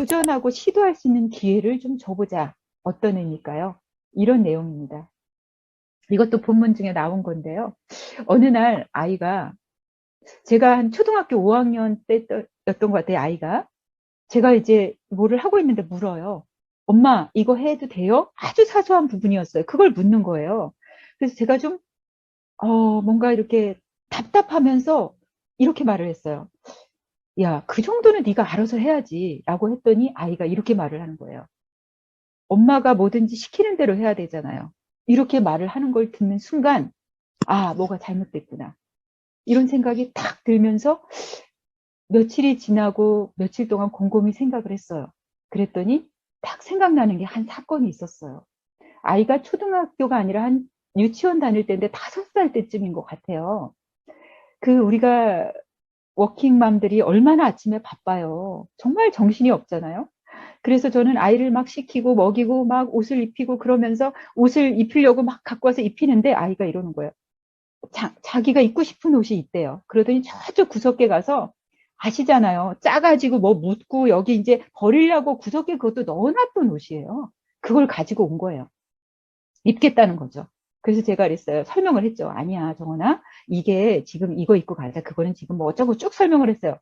도전하고 시도할 수 있는 기회를 좀 줘보자. 어떤 의미일까요? 이런 내용입니다. 이것도 본문 중에 나온 건데요. 어느 날 아이가, 제가 한 초등학교 5학년 때였던 것 같아요. 아이가 제가 이제 뭐를 하고 있는데 물어요. 엄마, 이거 해도 돼요? 아주 사소한 부분이었어요. 그걸 묻는 거예요. 그래서 제가 좀 뭔가 이렇게 답답하면서 이렇게 말을 했어요. 야, 그 정도는 네가 알아서 해야지 라고 했더니 아이가 이렇게 말을 하는 거예요. 엄마가 뭐든지 시키는 대로 해야 되잖아요. 이렇게 말을 하는 걸 듣는 순간, 아, 뭐가 잘못됐구나. 이런 생각이 탁 들면서 며칠이 지나고 며칠 동안 곰곰이 생각을 했어요. 그랬더니 딱 생각나는 게 한 사건이 있었어요. 아이가 초등학교가 아니라 한 유치원 다닐 때인데 5살 때쯤인 것 같아요. 우리가 워킹맘들이 얼마나 아침에 바빠요. 정말 정신이 없잖아요. 그래서 저는 아이를 막 시키고 먹이고 막 옷을 입히고 그러면서 옷을 입히려고 막 갖고 와서 입히는데 아이가 이러는 거예요. 자기가 입고 싶은 옷이 있대요. 그러더니 저쪽 구석에 가서 아시잖아요. 짜가지고 뭐 묻고 여기 이제 버리려고 구석에 그것도 넣어놨던 옷이에요. 그걸 가지고 온 거예요. 입겠다는 거죠. 그래서 제가 그랬어요. 설명을 했죠. 아니야, 정원아. 이게 지금 이거 입고 가자. 그거는 지금 뭐 어쩌고 쭉 설명을 했어요.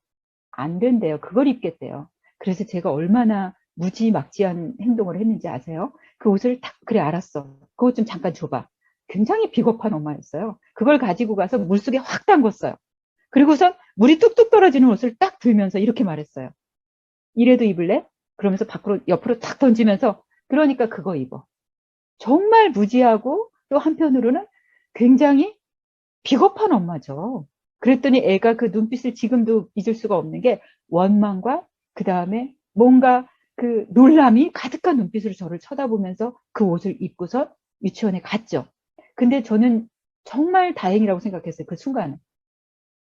안 된대요. 그걸 입겠대요. 그래서 제가 얼마나 무지막지한 행동을 했는지 아세요? 그 옷을 탁, 그래, 알았어. 그 옷 좀 잠깐 줘봐. 굉장히 비겁한 엄마였어요. 그걸 가지고 가서 물속에 확 담궜어요. 그리고선 물이 뚝뚝 떨어지는 옷을 딱 들면서 이렇게 말했어요. 이래도 입을래? 그러면서 밖으로, 옆으로 탁 던지면서, 그러니까 그거 입어. 정말 무지하고 또 한편으로는 굉장히 비겁한 엄마죠. 그랬더니 애가 그 눈빛을 지금도 잊을 수가 없는 게 원망과 그 다음에 뭔가 그 놀람이 가득한 눈빛으로 저를 쳐다보면서 그 옷을 입고서 유치원에 갔죠. 근데 저는 정말 다행이라고 생각했어요. 그 순간에.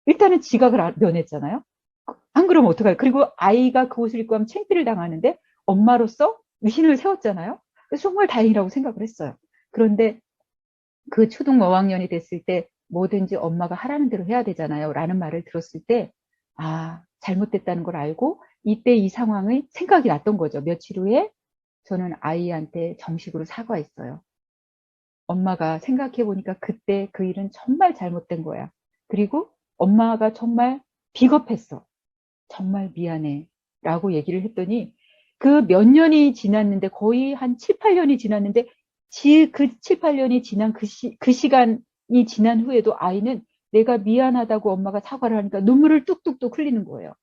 일단은 지각을 면했잖아요. 안 그러면 어떡해요? 그리고 아이가 그 옷을 입고 하면 창피를 당하는데 엄마로서 위신을 세웠잖아요. 그래서 정말 다행이라고 생각을 했어요. 그런데 그 초등 5학년이 됐을 때 뭐든지 엄마가 하라는 대로 해야 되잖아요. 라는 말을 들었을 때, 아, 잘못됐다는 걸 알고 이때 이 상황의 생각이 났던 거죠. 며칠 후에 저는 아이한테 정식으로 사과했어요. 엄마가 생각해보니까 그때 그 일은 정말 잘못된 거야. 그리고 엄마가 정말 비겁했어. 정말 미안해. 라고 얘기를 했더니 그 몇 년이 지났는데 거의 한 7, 8년이 지났는데 그 7, 8년이 지난 그 시간이 지난 후에도 아이는 내가 미안하다고 엄마가 사과를 하니까 눈물을 뚝뚝뚝 흘리는 거예요.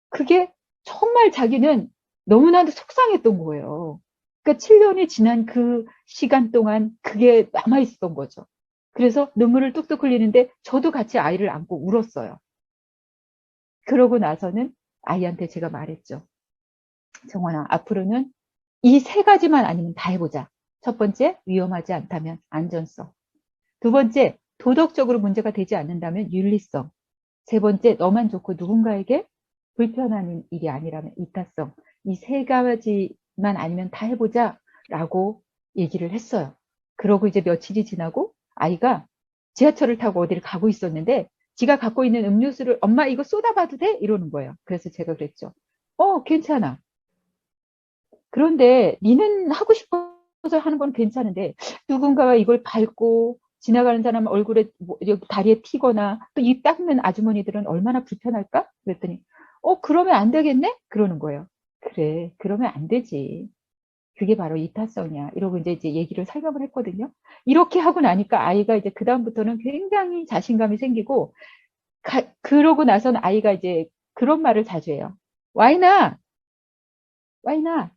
그게 정말 자기는 너무나도 속상했던 거예요. 그러니까 7년이 지난 그 시간 동안 그게 남아있었던 거죠. 그래서 눈물을 뚝뚝 흘리는데 저도 같이 아이를 안고 울었어요. 그러고 나서는 아이한테 제가 말했죠. 정원아, 앞으로는 이 3가지만 아니면 다 해보자. 첫 번째, 위험하지 않다면 안전성. 두 번째, 도덕적으로 문제가 되지 않는다면 윤리성. 세 번째, 너만 좋고 누군가에게 불편한 일이 아니라면 이타성. 이 3가지만 아니면 다 해보자 라고 얘기를 했어요. 그러고 이제 며칠이 지나고 아이가 지하철을 타고 어디를 가고 있었는데 지가 갖고 있는 음료수를 엄마 이거 쏟아봐도 돼? 이러는 거예요. 그래서 제가 그랬죠. 괜찮아. 그런데 니는 하고 싶어서 하는 건 괜찮은데 누군가가 이걸 밟고 지나가는 사람 얼굴에 여기 다리에 튀거나 또 이 닦는 아주머니들은 얼마나 불편할까? 그랬더니 그러면 안 되겠네? 그러는 거예요. 그래, 그러면 안 되지. 그게 바로 이타성이야. 이러고 이제 얘기를 설명을 했거든요. 이렇게 하고 나니까 아이가 이제 그다음부터는 굉장히 자신감이 생기고 그러고 나서는 아이가 이제 그런 말을 자주 해요. Why not? Why not?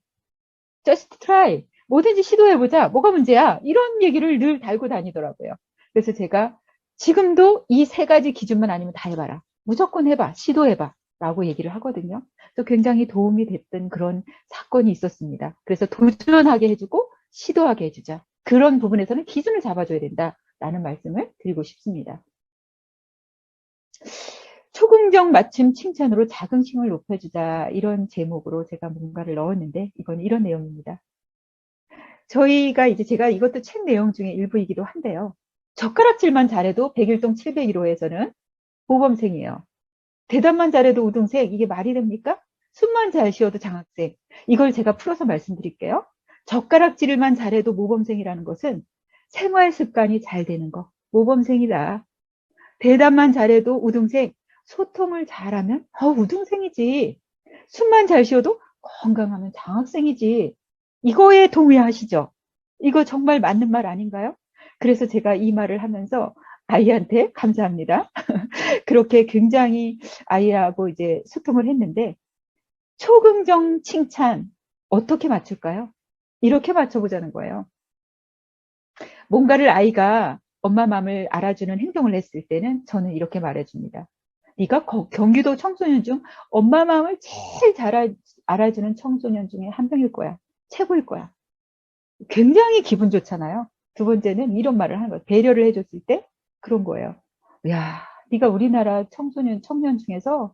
Just try. 뭐든지 시도해보자. 뭐가 문제야? 이런 얘기를 늘 달고 다니더라고요. 그래서 제가 지금도 이 3가지 기준만 아니면 다 해봐라. 무조건 해봐. 시도해봐. 라고 얘기를 하거든요. 그래서 굉장히 도움이 됐던 그런 사건이 있었습니다. 그래서 도전하게 해주고 시도하게 해주자. 그런 부분에서는 기준을 잡아줘야 된다라는 말씀을 드리고 싶습니다. 초긍정 맞춤 칭찬으로 자긍심을 높여주자. 이런 제목으로 제가 뭔가를 넣었는데 이건 이런 내용입니다. 저희가 이제 제가 이것도 책 내용 중에 일부이기도 한데요. 젓가락질만 잘해도 백일동 701호에서는 모범생이에요. 대답만 잘해도 우등생, 이게 말이 됩니까? 숨만 잘 쉬어도 장학생. 이걸 제가 풀어서 말씀드릴게요. 젓가락질만 잘해도 모범생이라는 것은 생활 습관이 잘 되는 거. 모범생이다. 대답만 잘해도 우등생. 소통을 잘하면 우등생이지. 숨만 잘 쉬어도 건강하면 장학생이지. 이거에 동의하시죠? 이거 정말 맞는 말 아닌가요? 그래서 제가 이 말을 하면서 아이한테 감사합니다. 그렇게 굉장히 아이하고 이제 소통을 했는데, 초긍정 칭찬 어떻게 맞출까요? 이렇게 맞춰보자는 거예요. 뭔가를 아이가 엄마 마음을 알아주는 행동을 했을 때는 저는 이렇게 말해줍니다. 네가 경기도 청소년 중 엄마 마음을 제일 잘 알아주는 청소년 중에 한 명일 거야. 최고일 거야. 굉장히 기분 좋잖아요. 두 번째는 이런 말을 하는 거예요. 배려를 해줬을 때 그런 거예요. 야, 네가 우리나라 청년 중에서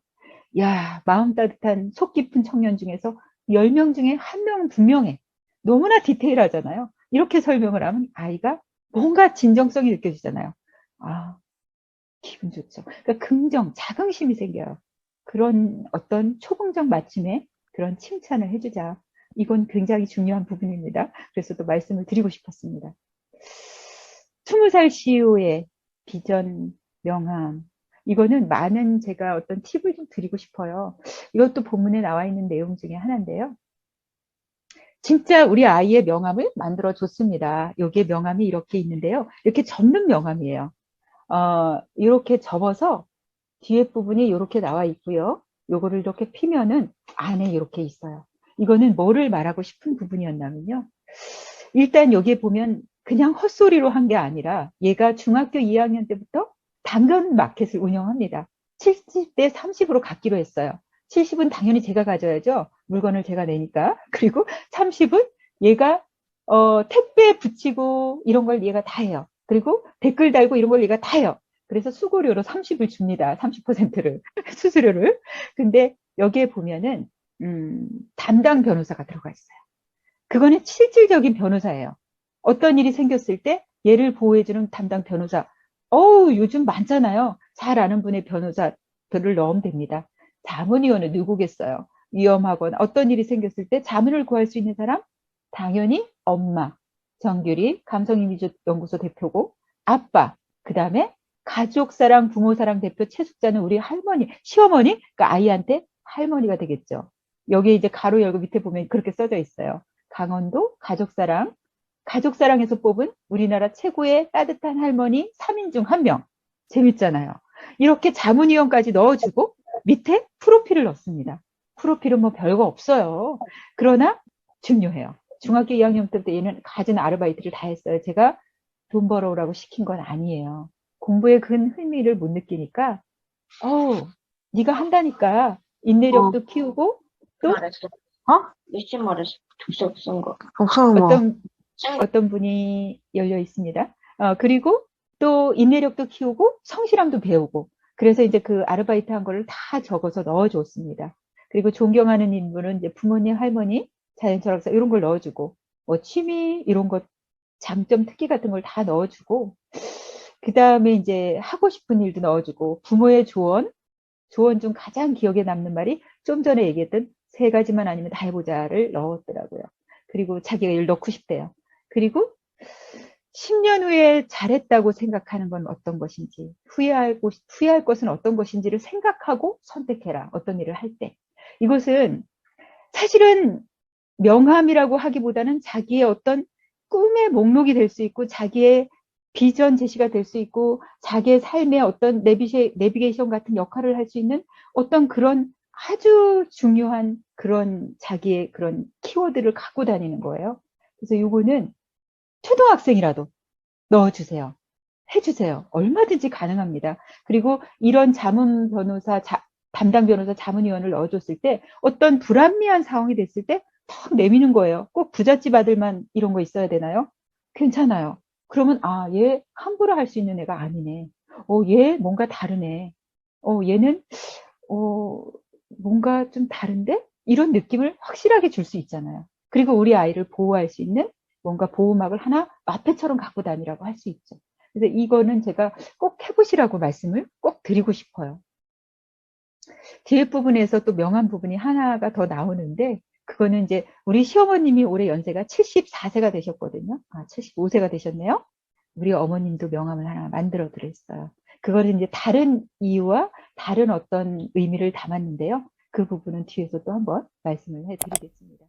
마음 따뜻한 속 깊은 청년 중에서 10명 중에 한 명은 분명해. 너무나 디테일하잖아요. 이렇게 설명을 하면 아이가 뭔가 진정성이 느껴지잖아요. 아, 기분 좋죠. 그러니까 긍정, 자긍심이 생겨요. 그런 어떤 초긍정 맞춤에 그런 칭찬을 해주자. 이건 굉장히 중요한 부분입니다. 그래서 또 말씀을 드리고 싶었습니다. 20살 CEO의 비전, 명함. 이거는 많은 제가 어떤 팁을 좀 드리고 싶어요. 이것도 본문에 나와 있는 내용 중에 하나인데요. 진짜 우리 아이의 명함을 만들어 줬습니다. 여기에 명함이 이렇게 있는데요. 이렇게 접는 명함이에요. 이렇게 접어서 뒤에 부분이 이렇게 나와 있고요. 요거를 이렇게 피면은 안에 이렇게 있어요. 이거는 뭐를 말하고 싶은 부분이었냐면요. 일단 여기에 보면 그냥 헛소리로 한 게 아니라 얘가 중학교 2학년 때부터 당근 마켓을 운영합니다. 70대 30으로 갖기로 했어요. 70은 당연히 제가 가져야죠. 물건을 제가 내니까. 그리고 30은 얘가 택배 붙이고 이런 걸 얘가 다 해요. 그리고 댓글 달고 이런 걸 얘가 다 해요. 그래서 수고료로 30을 줍니다. 30%를 수수료를. 근데 여기에 보면은 담당 변호사가 들어가 있어요. 그거는 실질적인 변호사예요. 어떤 일이 생겼을 때 얘를 보호해주는 담당 변호사. 요즘 많잖아요. 잘 아는 분의 변호사들을 넣으면 됩니다. 자문위원은 누구겠어요? 위험하거나 어떤 일이 생겼을 때 자문을 구할 수 있는 사람? 당연히 엄마, 정규리 감성이미주연구소 대표고, 아빠, 그 다음에 가족사랑 부모사랑 대표 최숙자는 우리 할머니, 시어머니, 그러니까 아이한테 할머니가 되겠죠. 여기에 이제 가로 열고 밑에 보면 그렇게 써져 있어요. 강원도 가족사랑, 가족사랑에서 뽑은 우리나라 최고의 따뜻한 할머니 3인 중 1명. 재밌잖아요. 이렇게 자문위원까지 넣어주고 밑에 프로필을 넣습니다. 프로필은 뭐 별거 없어요. 그러나 중요해요. 중학교 2학년 때부터 얘는 가진 아르바이트를 다 했어요. 제가 돈 벌어오라고 시킨 건 아니에요. 공부에 큰 흥미를 못 느끼니까 네가 한다니까 인내력도 키우고 또 말했어. 열심히 말했어. 독서 쓴 거. 독서는 뭐? 어떤 분이 열려 있습니다. 그리고 또 인내력도 키우고 성실함도 배우고 그래서 이제 그 아르바이트 한 거를 다 적어서 넣어줬습니다. 그리고 존경하는 인물은 이제 부모님, 할머니, 자연철학사 이런 걸 넣어주고 뭐 취미 이런 것 장점, 특기 같은 걸 다 넣어주고 그 다음에 이제 하고 싶은 일도 넣어주고 부모의 조언 중 가장 기억에 남는 말이 좀 전에 얘기했던 3가지만 아니면 다 해보자를 넣었더라고요. 그리고 자기가 일 넣고 싶대요. 그리고 10년 후에 잘했다고 생각하는 건 어떤 것인지, 후회할 것은 어떤 것인지를 생각하고 선택해라. 어떤 일을 할 때. 이것은 사실은 명함이라고 하기보다는 자기의 어떤 꿈의 목록이 될 수 있고 자기의 비전 제시가 될 수 있고 자기의 삶의 어떤 내비게이션 같은 역할을 할 수 있는 어떤 그런 아주 중요한 그런 자기의 그런 키워드를 갖고 다니는 거예요. 그래서 이거는 초등학생이라도 넣어주세요. 해주세요. 얼마든지 가능합니다. 그리고 이런 담당 변호사 자문위원을 넣어줬을 때 어떤 불합리한 상황이 됐을 때 턱 내미는 거예요. 꼭 부잣집 아들만 이런 거 있어야 되나요? 괜찮아요. 그러면 얘 함부로 할 수 있는 애가 아니네. 얘 뭔가 다르네. 얘는 뭔가 좀 다른데? 이런 느낌을 확실하게 줄 수 있잖아요. 그리고 우리 아이를 보호할 수 있는 뭔가 보호막을 하나 마패처럼 갖고 다니라고 할 수 있죠. 그래서 이거는 제가 꼭 해보시라고 말씀을 꼭 드리고 싶어요. 뒤에 부분에서 또 명함 부분이 하나가 더 나오는데, 그거는 이제 우리 시어머님이 올해 연세가 74세가 되셨거든요. 아, 75세가 되셨네요. 우리 어머님도 명함을 하나 만들어 드렸어요. 그거는 이제 다른 이유와 다른 어떤 의미를 담았는데요. 그 부분은 뒤에서 또 한번 말씀을 해드리겠습니다.